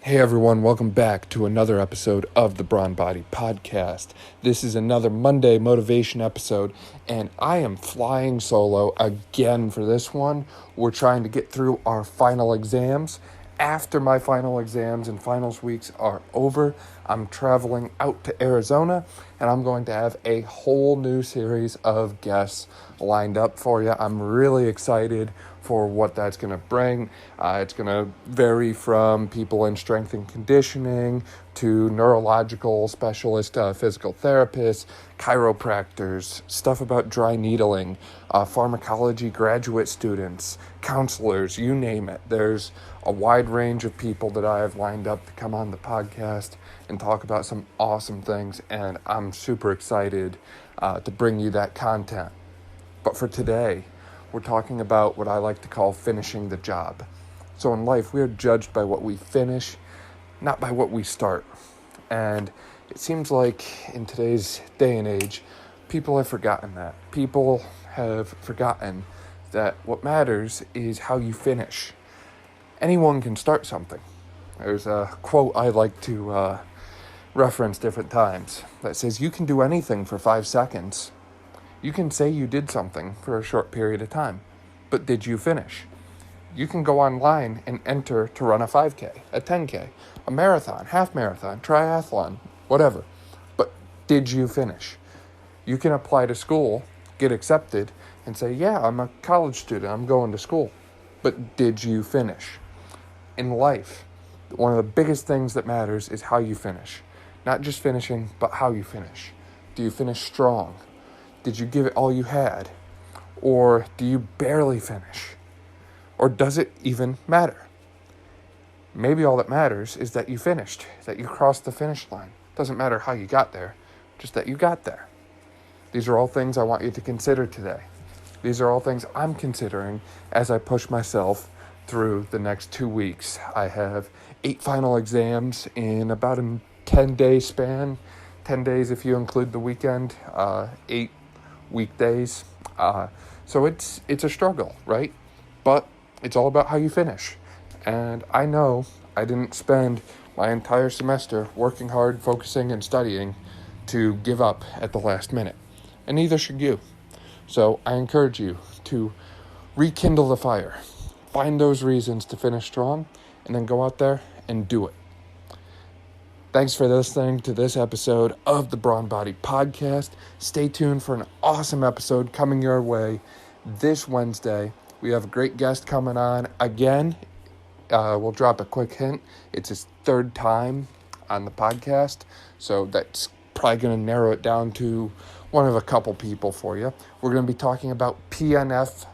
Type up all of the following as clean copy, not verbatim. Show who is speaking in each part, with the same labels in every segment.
Speaker 1: Hey everyone, welcome back to another episode of the Brawn Body podcast. This is another Monday motivation episode, and I am flying solo again for this one. We're trying to get through our final exams. After my final exams and finals weeks are over, I'm traveling out to Arizona, and I'm going to have a whole new series of guests lined up for you. I'm really excited for what that's going to bring. It's going to vary from people in strength and conditioning to neurological specialists, physical therapists, chiropractors, stuff about dry needling, pharmacology graduate students, counselors, you name it. There's a wide range of people that I have lined up to come on the podcast and talk about some awesome things, and I'm super excited to bring you that content. But for today, we're talking about what I like to call finishing the job. So in life, we are judged by what we finish, not by what we start. And it seems like in today's day and age, people have forgotten that. People have forgotten that what matters is how you finish. Anyone can start something. There's a quote I like to reference different times that says, you can do anything for 5 seconds. You can say you did something for a short period of time, but did you finish? You can go online and enter to run a 5K, a 10K, a marathon, half marathon, triathlon, whatever. But did you finish? You can apply to school, get accepted, and say, yeah, I'm a college student, I'm going to school. But did you finish? In life, one of the biggest things that matters is how you finish. Not just finishing, but how you finish. Do you finish strong? Did you give it all you had? Or do you barely finish? Or does it even matter? Maybe all that matters is that you finished, that you crossed the finish line. Doesn't matter how you got there, just that you got there. These are all things I want you to consider today. These are all things I'm considering as I push myself through the next 2 weeks. I have 8 final exams in about a 10-day span. 10 days if you include the weekend, 8 weekdays. So it's a struggle, right? But it's all about how you finish. And I know I didn't spend my entire semester working hard, focusing, and studying to give up at the last minute. And neither should you. So I encourage you to rekindle the fire. Find those reasons to finish strong, and then go out there and do it. Thanks for listening to this episode of the Brawn Body podcast. Stay tuned for an awesome episode coming your way this Wednesday. We have a great guest coming on again. We'll drop a quick hint. It's his 3rd time on the podcast, so that's probably going to narrow it down to one of a couple people for you. We're going to be talking about PNF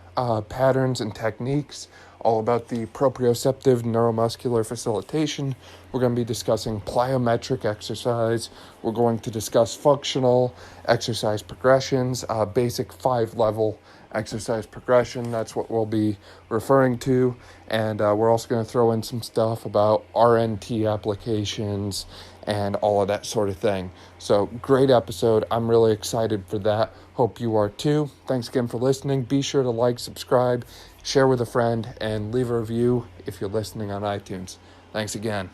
Speaker 1: patterns and techniques, all about the proprioceptive neuromuscular facilitation. We're going to be discussing plyometric exercise. We're going to discuss functional exercise progressions, basic 5-level exercise progression. That's what we'll be referring to. And we're also going to throw in some stuff about RNT applications and all of that sort of thing. So great episode. I'm really excited for that. Hope you are too. Thanks again for listening. Be sure to like, subscribe, share with a friend, and leave a review if you're listening on iTunes. Thanks again.